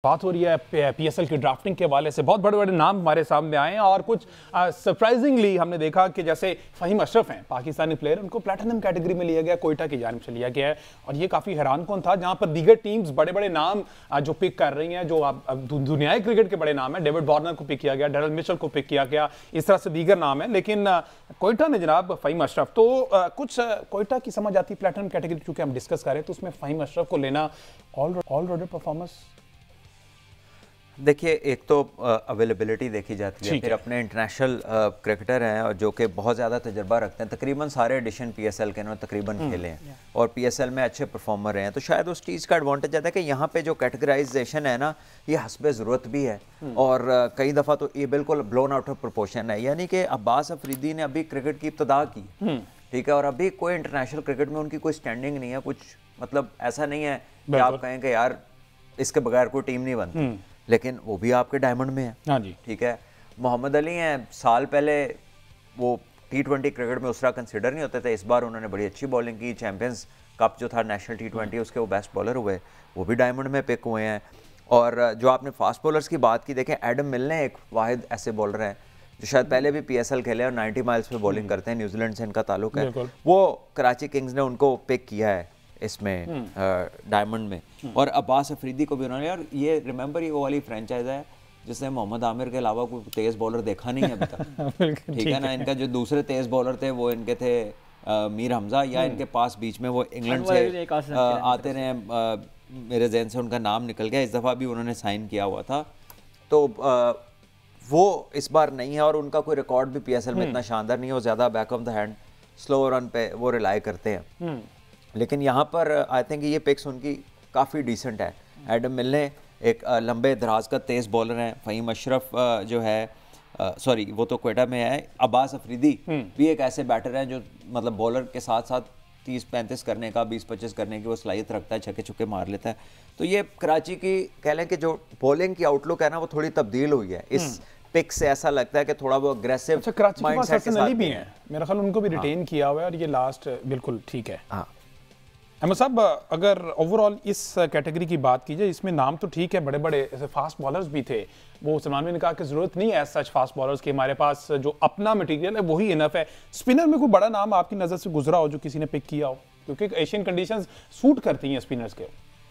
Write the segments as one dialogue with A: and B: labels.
A: बात हो रही है पीएसएल की ड्राफ्टिंग के हवाले से। बहुत बड़े बड़े नाम हमारे सामने आए हैं और कुछ सरप्राइजिंगली हमने देखा कि जैसे फ़हीम अशरफ हैं पाकिस्तानी प्लेयर, उनको प्लैटिनम कैटेगरी में लिया गया, कोयटा की जानिब से लिया गया है और ये काफ़ी हैरानकुन था, जहां पर दीगर टीम्स बड़े बड़े नाम जो पिक कर रही हैं, जो दुनियाई क्रिकेट के बड़े नाम हैं, डेविड वार्नर को पिक किया गया, डेरल मिचेल को पिक किया गया, इस तरह से दीगर नाम है, लेकिन कोयटा ने जनाब फ़हीम अशरफ, तो कुछ कोयटा की समझ आती प्लैटिनम कैटेगरी चूँकि हम डिस्कस करें तो उसमें फ़हीम अशरफ को लेना ऑल राउंडर परफॉर्मेंस।
B: देखिए, एक तो अवेलेबिलिटी देखी जाती है, फिर अपने इंटरनेशनल क्रिकेटर हैं और जो कि बहुत ज़्यादा तजर्बा रखते हैं, तकरीबन सारे एडिशन पीएसएल के उन्होंने तकरीबन खेले हैं और पीएसएल में अच्छे परफॉर्मर रहे हैं, तो शायद उस चीज़ का एडवांटेज आता है कि यहाँ पे जो कैटेगराइजेशन है ना, ये हस्बे ज़रूरत भी है और कई दफ़ा तो ये बिल्कुल ब्लोन आउट ऑफ प्रोपोर्शन है। यानी कि अब्बास अफरीदी ने अभी क्रिकेट की इब्तदा की, ठीक है, और अभी कोई इंटरनेशनल क्रिकेट में उनकी कोई स्टैंडिंग नहीं है, कुछ मतलब ऐसा नहीं है कि आप कहें कि यार इसके बगैर कोई टीम नहीं बनती, लेकिन वो भी आपके डायमंड में है। हाँ जी, ठीक है। मोहम्मद अली हैं, साल पहले वो T20 क्रिकेट में उस तरह कंसिडर नहीं होते थे, इस बार उन्होंने बड़ी अच्छी बॉलिंग की, चैंपियंस कप जो था नेशनल T20 उसके वो बेस्ट बॉलर हुए, वो भी डायमंड में पिक हुए हैं। और जो आपने फास्ट बॉलर्स की बात की, देखें एडम मिल ने एक वाहिद ऐसे बॉलर हैं जो शायद पहले भी PSL खेले और 90 माइल्स पे बॉलिंग करते हैं, न्यूजीलैंड से इनका ताल्लुक है, वो कराची किंग्स ने उनको पिक किया है इसमें डायमंड में। और अब्बास अफरीदी को भी उन्होंने, यार ये रिमेंबर ये वो वाली फ्रेंचाइज है जिसने मोहम्मद आमिर के अलावा कोई तेज़ बॉलर देखा नहीं है अभी तक, ठीक है ना। इनका जो दूसरे तेज़ बॉलर थे वो इनके थे मीर हमजा, या इनके पास बीच में वो इंग्लैंड से आते रहे, मेरे जहन से उनका नाम निकल गया, इस दफ़ा भी उन्होंने साइन किया हुआ था, तो वो इस बार नहीं है और उनका कोई रिकॉर्ड भी PSL में इतना शानदार नहीं है, वो ज़्यादा back of the hand slow run पे वो रिलाई करते हैं। लेकिन यहाँ पर आई थिंक ये पिक्स उनकी काफ़ी डिसेंट है। एडम मिल ने एक लंबे दराज का तेज़ बॉलर हैं, फ़हीम अशरफ जो है सॉरी वो तो क्वेटा में है, अब्बास अफरीदी भी एक ऐसे बैटर हैं जो मतलब बॉलर के साथ साथ 30-35 करने का, 20-25 करने की वो सलाहियत रखता है, छक्के छुक्के मार लेता है। तो ये कराची की कह लें कि जो बॉलिंग की आउटलुक है ना, वो थोड़ी तब्दील हुई है इस पिक से, ऐसा लगता है कि थोड़ा वो अग्रेसिव
A: माइंडसेट के साथ भी हैं, मेरा ख्याल उनको भी रिटेन किया हुआ है और ये लास्ट बिल्कुल ठीक है। हाँ अहमद साहब, अगर ओवरऑल इस कैटेगरी की बात की जाए, इसमें नाम तो ठीक है, बड़े बड़े ऐसे फास्ट बॉलर्स भी थे, वो सलमान भी ने कहा कि ज़रूरत नहीं है सच फास्ट बॉलर्स की, हमारे पास जो अपना मटेरियल है वही इनफ है। स्पिनर में कोई बड़ा नाम आपकी नज़र से गुजरा हो जो किसी ने पिक किया हो, क्योंकि एशियन कंडीशंस सूट करती हैं स्पिनर्स के?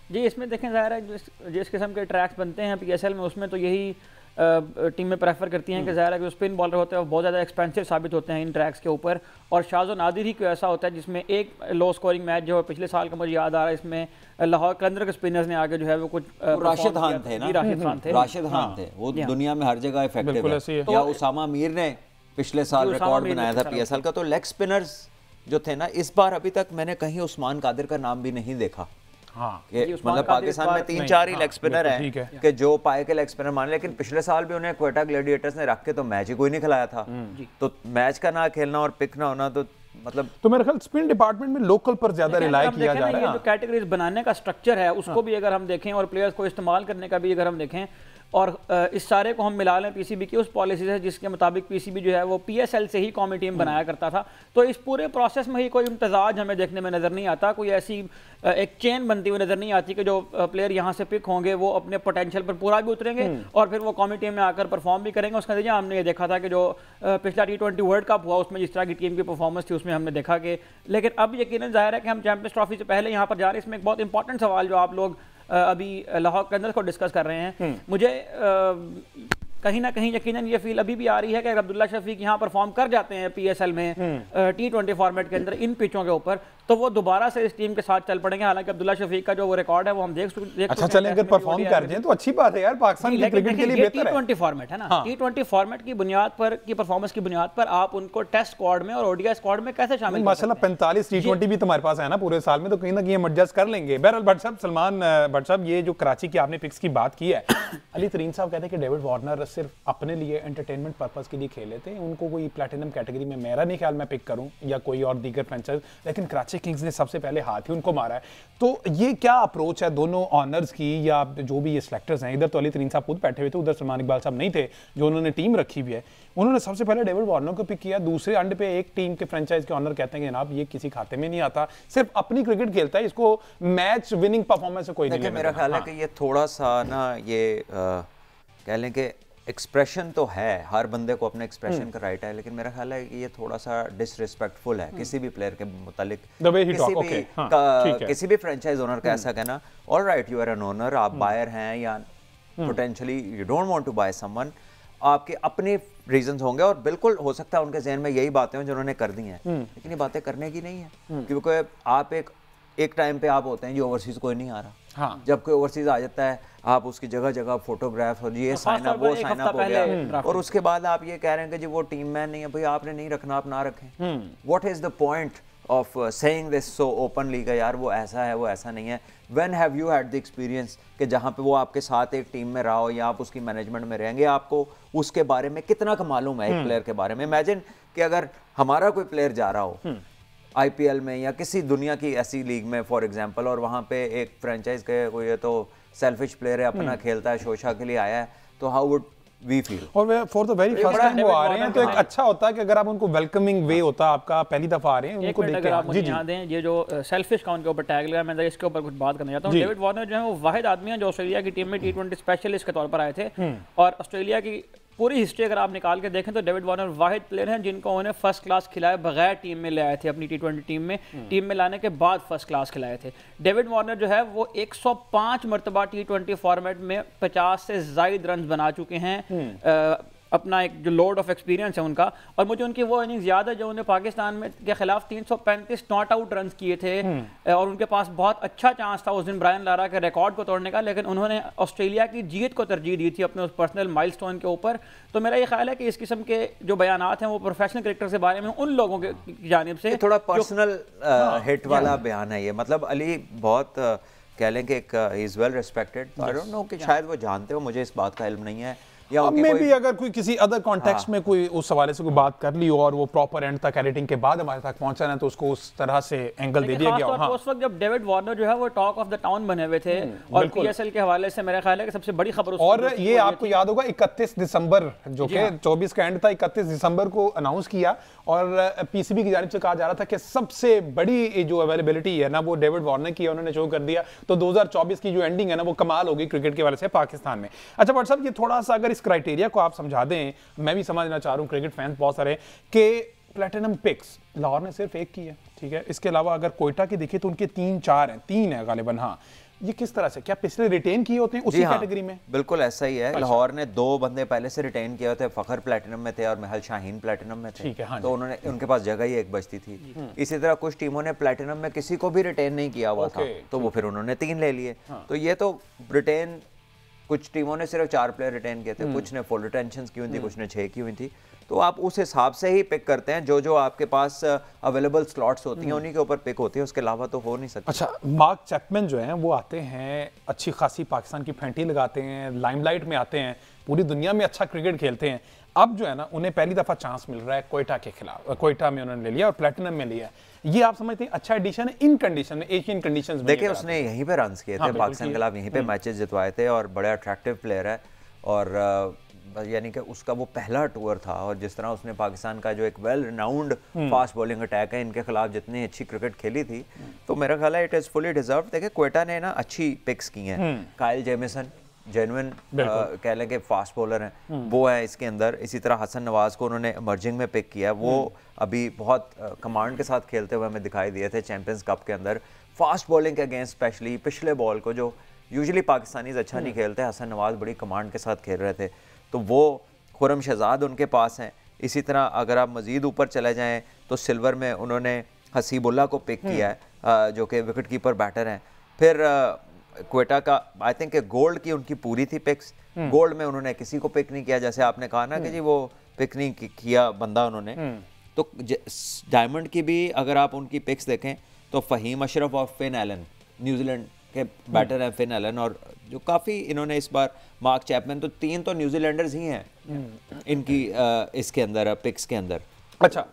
C: जी, इसमें देखें ज़ाहिर है जिस किस्म के ट्रैक्स बनते हैं PSL में, उसमें तो यही टीमें प्रेफर करती हैं कि ज़ाहिर है कि जो स्पिन बॉलर होते हैं वो बहुत ज़्यादा एक्सपेंसिव साबित होते हैं इन ट्रैक्स के ऊपर, और शाज़ और नादिर ही कोई ऐसा होता है जिसमें एक लो स्कोरिंग मैच जो है पिछले साल का मुझे याद आ रहा है, इसमें लाहौर कलंदर के स्पिनर्स ने आगे जो है वो कुछ
B: राशिद खान थे ना, राशिद खान थे, वो दुनिया में हर जगह इफेक्टिव है। या उसामा मीर ने पिछले साल रिकॉर्ड बनाया था PSL का। तो लेग स्पिनर्स जो थे ना, इस बार अभी तक मैंने कहीं उस्मान कादिर का नाम भी नहीं देखा। हाँ, मतलब पाकिस्तान में 3-4 ही लेग स्पिनर हैं कि जो पाए के लेग स्पिनर मान, लेकिन पिछले साल भी उन्हें क्वेटा ग्लैडिएटर्स ने रख के तो मैच ही कोई नहीं खिलाया था, तो मैच का ना खेलना और पिक ना होना, तो मतलब
A: तो मेरे ख्याल स्पिन डिपार्टमेंट में लोकल पर ज्यादा रिलाई किया जा रहा है।
C: जो कैटेगरीज बनाने का स्ट्रक्चर है उसको भी अगर हम देखें और प्लेयर्स को इस्तेमाल करने का भी अगर हम देखें और इस सारे को हम मिला लें PCB की उस पॉलिसी से जिसके मुताबिक PCB जो है वो PSL से ही कौमी टीम बनाया करता था, तो इस पूरे प्रोसेस में ही कोई इम्तजाज हमें देखने में नज़र नहीं आता, कोई ऐसी एक चेन बनती हुई नज़र नहीं आती कि जो प्लेयर यहाँ से पिक होंगे वो अपने पोटेंशियल पर पूरा भी उतरेंगे और फिर वो कौमी टीम में आकर परफॉर्म भी करेंगे। उसका नतीजा हमने ये देखा था कि जो पिछला T20 वर्ल्ड कप हुआ उसमें जिस तरह की टीम की परफॉर्मेंस थी उसमें हमने देखा कि, लेकिन अब यकीनन जाहिर है कि हम चैंपियंस ट्रॉफी से पहले यहाँ पर जा रहे हैं। इसमें एक बहुत इंपॉर्टेंट सवाल जो आप लोग अभी लाहौर कलंदर को डिस्कस कर रहे हैं, मुझे कहीं ना कहीं यकीनन ये फील अभी भी आ रही है कि अगर अब्दुल्ला शफीक यहाँ परफॉर्म कर जाते हैं PSL में T20 फॉर्मेट के अंदर इन पिचों के ऊपर, तो वो दोबारा से इस टीम के साथ चल पड़ेंगे। हालांकि अब्दुल्ला शफीक का जो वो रिकॉर्ड है वो हम देख
A: अच्छा चलें, अगर परफॉर्म कर जाएं तो अच्छी बात है यार, पाकिस्तान की क्रिकेट के लिए बेहतर है।
C: T20 फॉर्मेट है ना, T20 फॉर्मेट की बुनियाद पर, की परफॉर्मेंस की बुनियाद पर आप उनको टेस्ट स्क्वाड में और ODI स्क्वाड में कैसे शामिल?
A: माशाल्लाह 45 T20 भी तुम्हारे पास है ना पूरे साल में, तो कहीं ना कहीं हम एडजस्ट कर लेंगे। बहरहाल भट्ट साहब, सलमान भट्ट साहब, ये जो कराची की आपने पिक्स की बात की है, अली तरीन साहब कहते हैं कि डेविड वार्नर बस सिर्फ अपने लिए एंटरटेनमेंट पर्पस के लिए खेले थे, उनको कोई प्लैटिनम कैटेगरी में मेरा नहीं ख्याल मैं पिक करूं या कोई और दीगर फ्रेंचाइज, लेकिन कराची किंग्स ने सबसे पहले हाथ ही उनको मारा है। तो ये क्या अप्रोच है दोनों ऑनर्स की या जो भी ये सिलेक्टर्स हैं? इधर तो अली तरीन साहब खुद बैठे हुए थे, उधर सलमान इकबाल साहब नहीं थे, जो उन्होंने टीम रखी हुई है, उन्होंने सबसे पहले डेविड वार्नर को पिक किया। दूसरे एंड पे एक टीम के फ्रेंचाइज के ऑनर कहते हैं कि जनाब ये किसी खाते में नहीं आता, सिर्फ अपनी क्रिकेट खेलता है, इसको मैच विनिंग परफॉर्मेंस से कोई नहीं लेना।
B: मेरा ख्याल है कि ये थोड़ा सा ना ये कह लें कि एक्सप्रेशन तो है, हर बंदे को अपने एक्सप्रेशन का राइट है, लेकिन मेरा ख्याल है कि ये थोड़ा सा डिसरिस्पेक्टफुल है किसी भी प्लेयर के मुतालिक, किसी भी फ्रेंचाइज ओनर का ऐसा कहना। Alright, you are an owner, आप बायर हैं या potentially you don't want to buy someone, आपके अपने रीजंस होंगे और बिल्कुल हो सकता है उनके जहन में यही बातें हों जो उन्होंने कर दी हैं, लेकिन ये बातें करने की नहीं है, क्योंकि आप एक टाइम पे आप होते हैं जो ओवरसीज कोई नहीं आ रहा।
A: हाँ।
B: जब कोई ओवरसीज आ जाता है आप उसकी जगह जगह फोटोग्राफ और ये साइन अप वो साइन अप हो गया, और उसके बाद आप ये कह रहे हैं कि जी वो टीम मैन नहीं है, भाई आपने नहीं रखना, आप ना रखें। What is the point of saying this so openly का यार वो ऐसा है वो ऐसा नहीं है? When have you had the experience कि जहाँ पे वो आपके साथ एक टीम में रहा हो या आप उसकी मैनेजमेंट में रहेंगे, आपको उसके बारे में कितना का मालूम है एक प्लेयर के बारे में? इमेजिन कि अगर हमारा कोई प्लेयर जा रहा हो आईपीएल में या किसी दुनिया की ऐसी लीग में फॉर एग्जांपल, और वहाँ पे एक फ्रेंचाइज के कोई ये तो सेल्फिश प्लेयर है, अपना खेलता है, शोशा के लिए आया है, तो हाउ वुड वी फील?
A: और for the very first time वो आ रहे हैं तो एक अच्छा होता है कि अगर आप उनको वेलकमिंग वे होता है आपका, पहली दफा आ रहे हैं उनको देख के।
C: अगर आप मुझे याद हैं ये जो सेल्फिश का उनके ऊपर टैग लगा, मैं इसके ऊपर कुछ बात करना चाहता हूँ। डेविड वार्नर जो है वो वाहिद आदमी है जो ऑस्ट्रेलिया की टीम में T20 स्पेशलिस्ट के तौर पर आए थे, और ऑस्ट्रेलिया की पूरी हिस्ट्री अगर आप निकाल के देखें तो डेविड वार्नर वाहिद प्लेयर हैं जिनको उन्हें फर्स्ट क्लास खिलाए बगैर टीम में ले आए थे, अपनी T20 टीम में, टीम में लाने के बाद फर्स्ट क्लास खिलाए थे। डेविड वार्नर जो है वो 105 मरतबा T20 फॉर्मेट में 50 से ज़ायद रन बना चुके हैं, अपना एक जो लोड ऑफ एक्सपीरियंस है उनका। और मुझे उनकी वो इनिंग्स याद है जो उन्हें पाकिस्तान में के खिलाफ 335 नॉट आउट रन किए थे, और उनके पास बहुत अच्छा चांस था उस दिन ब्रायन लारा के रिकॉर्ड को तोड़ने का, लेकिन उन्होंने ऑस्ट्रेलिया की जीत को तरजीह दी थी अपने उस पर्सनल माइलस्टोन के ऊपर। तो मेरा ये ख्याल है कि इस किस्म के जो बयानात हैं वो प्रोफेशनल क्रिकेटर के बारे में उन लोगों के जानिब से
B: थोड़ा पर्सनल हिट वाला बयान है ये। मतलब अली बहुत कह लें कि एक is well respected, I don't know कि शायद वो जानते हो, मुझे इस बात का इल्म नहीं है, या
A: में भी अगर कोई किसी अदर कॉन्टेक्स्ट में कोई उस हवाले से कोई बात कर ली और वो प्रॉपर एंड तक एडिटिंग के बाद हमारे तक पहुंचा ना, तो उसको उस तरह से एंगल दे दिया गया।
C: हाँ। उस वक्त जब डेविड वार्नर जो है वो टॉक ऑफ द टाउन बने हुए थे, और पीएसएल के हवाले से मेरा ख्याल है कि सबसे बड़ी खबर
A: और ये आपको याद होगा 31 दिसंबर जो कि 24 का एंड था, 31 दिसंबर को अनाउंस किया, और पीसीबी की जानिब से कहा जा रहा था कि सबसे बड़ी जो अवेलेबिलिटी है ना वो डेविड वार्नर की है, उन्होंने शो कर दिया। तो 2024 की जो एंडिंग है ना वो कमाल होगी क्रिकेट के हवाले से पाकिस्तान में। अच्छा बट साहब, ये थोड़ा सा अगर इस क्राइटेरिया को आप समझा दें, मैं भी समझना चाह रहा हूँ, क्रिकेट फैंस बहुत सारे, कि प्लैटिनम पिक्स लाहौर ने सिर्फ एक की है, ठीक है, इसके अलावा अगर कोयटा की देखें तो उनके 3-4 हैं, 3 है गालिबन। हाँ, ये किस तरह से, क्या पिछले रिटेन किए होते हैं उसी कैटेगरी में?
B: बिल्कुल ऐसा ही है। लाहौर ने 2 बंदे पहले से रिटेन किए होते, फखर प्लैटिनम में थे और महल शाहीन प्लैटिनम में थे,
A: ठीक है, हाँ,
B: तो उन्होंने उनके पास जगह ही एक बचती थी। इसी तरह कुछ टीमों ने प्लैटिनम में किसी को भी रिटेन नहीं किया हुआ था, तो वो फिर उन्होंने 3 ले लिए। तो ये तो रिटेन, कुछ टीमों ने सिर्फ 4 प्लेयर रिटेन किए थे, कुछ ने फुल रिटेंशंस की हुई थी, कुछ ने 6 की हुई थी। तो आप उस हिसाब से ही पिक करते हैं, जो जो आपके पास अवेलेबल स्लॉट्स होती हैं उन्हीं के ऊपर पिक होती है, उसके अलावा तो हो नहीं सकता।
A: अच्छा, मार्क चैपमैन जो हैं वो आते हैं, अच्छी खासी पाकिस्तान की फेंटी लगाते हैं, लाइमलाइट में आते हैं, पूरी दुनिया में अच्छा क्रिकेट खेलते हैं। अब जो है ना उन्हें पहली दफा चांस मिल रहा है कोयटा के खिलाफ, कोयटा में उन्होंने ले लिया और प्लैटिनम में लिया। ये आप समझते हैं अच्छा एडिशन है इन कंडीशन में, एशियन कंडीशंस में?
B: देखिए उसने यहीं पे रन्स किए थे, पाकिस्तान के खिलाफ यहीं पे मैचेस जितवाए थे, और बड़ा अट्रैक्टिव प्लेयर है, और यानी कि उसका वो पहला टूर था, और जिस तरह उसने पाकिस्तान का जो एक well renowned fast bowling attack है इनके खिलाफ जितनी अच्छी क्रिकेट खेली थी, तो मेरा ख्याल है इट इज़ फुली डिजर्व्ड। देखिए कोयटा ने ना अच्छी पिक्स की हैं, काइल जेमिसन जेन्युइन कह लें कि फास्ट बॉलर हैं, वो है इसके अंदर। इसी तरह हसन नवाज को उन्होंने इमर्जिंग में पिक किया, वो अभी बहुत कमांड के साथ खेलते हुए हमें दिखाई दिए थे चैंपियंस कप के अंदर, फास्ट बॉलिंग के अगेंस्ट स्पेशली पिछले बॉल को जो यूजुअली पाकिस्तानीज अच्छा नहीं खेलते, हसन नवाज बड़ी कमांड के साथ खेल रहे थे, तो वो खुरम शहजाद उनके पास हैं। इसी तरह अगर आप मज़ीद ऊपर चले जाएँ तो सिल्वर में उन्होंने हसीबुल्ला को पिक किया है, जो कि विकेट कीपर बैटर हैं। फिर क्वेटा का आई थिंक गोल्ड की उनकी पूरी थी पिक्स, गोल्ड में उन्होंने किसी को पिक नहीं किया, जैसे आपने कहा ना कि जी वो पिक नहीं किया बंदा उन्होंने। तो डायमंड की भी अगर आप उनकी पिक्स देखें तो फ़हीम अशरफ और फिन एलन न्यूजीलैंड के बैटर हैं फिन एलन, और जो काफ़ी इन्होंने इस बार मार्क चैपमैन, तो 3 तो न्यूजीलैंडर्स ही हैं इनकी इसके अंदर पिक्स के अंदर।
A: अच्छा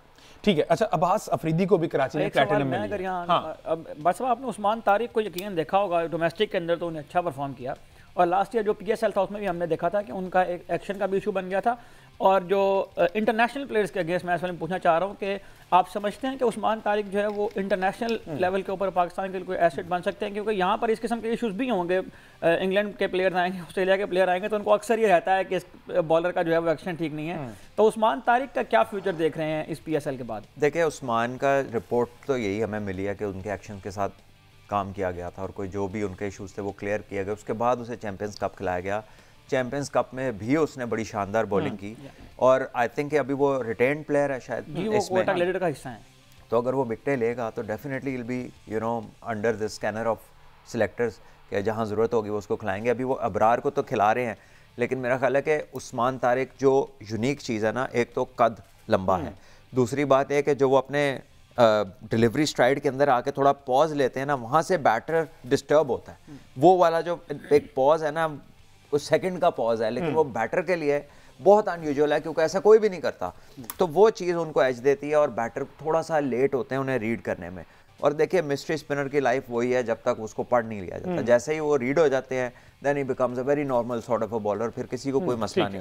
A: ठीक है। अच्छा, अब्बास अफरीदी को भी कराची ने प्लैटिनम में
C: अगर
A: लिया।
C: यहाँ अब बस आपने उस्मान तारिक को यकीन देखा होगा डोमेस्टिक के अंदर, तो उन्हें अच्छा परफॉर्म किया, और लास्ट ईयर जो PSL था उसमें भी हमने देखा था कि उनका एक एक्शन का भी इशू बन गया था। और जो इंटरनेशनल प्लेयर्स के अगेंस्ट मैं इस वाले पूछना चाह रहा हूँ कि आप समझते हैं कि उस्मान तारिक जो है वो इंटरनेशनल लेवल के ऊपर पाकिस्तान के लिए कोई एसेट बन सकते हैं? क्योंकि यहाँ पर इस किस्म के इश्यूज भी होंगे, इंग्लैंड के प्लेयर आएंगे, ऑस्ट्रेलिया के प्लेयर आएंगे, तो उनको अक्सर ये रहता है कि इस बॉलर का जो है वो एक्शन ठीक नहीं है। तो उस्मान तारिक का क्या फ्यूचर देख रहे हैं इस PSL के बाद?
B: देखिए, उस्मान का रिपोर्ट तो यही हमें मिली है कि उनके एक्शन के साथ काम किया गया था और कोई जो भी उनके इश्यूज थे वो क्लियर किए गए। उसके बाद उसे चैंपियंस कप खिलाया गया। चैंपियंस कप में भी उसने बड़ी शानदार बॉलिंग की, और आई थिंक कि अभी वो रिटेन्ड प्लेयर है शायद
C: इसमें का हिस्सा है।
B: तो अगर वो विकेटें लेगा तो definitely will be under the scanner of selectors, कि जहाँ ज़रूरत होगी वो उसको खिलाएंगे। अभी वो अबरार को तो खिला रहे हैं, लेकिन मेरा ख्याल है कि उस्मान तारिक जो यूनिक चीज़ है ना, एक तो कद लंबा है, दूसरी बात है कि जो वो अपने डिलीवरी स्ट्राइड के अंदर आके थोड़ा पॉज लेते हैं ना, वहाँ से बैटर डिस्टर्ब होता है। वो वाला जो एक पॉज है ना, उस सेकंड का पॉज है, लेकिन वो बैटर के लिए बहुत अनयूजुअल है, क्योंकि ऐसा कोई भी नहीं करता। तो वो चीज़ उनको एज देती है, और बैटर थोड़ा सा लेट होते हैं उन्हें रीड करने में। और देखिए, मिस्ट्री स्पिनर की लाइफ वही है जब तक उसको पढ़ नहीं लिया जाता। जैसे ही वो रीड हो जाते हैं, then he becomes a very normal sort of a bowler, फिर किसी को कोई मसला नहीं।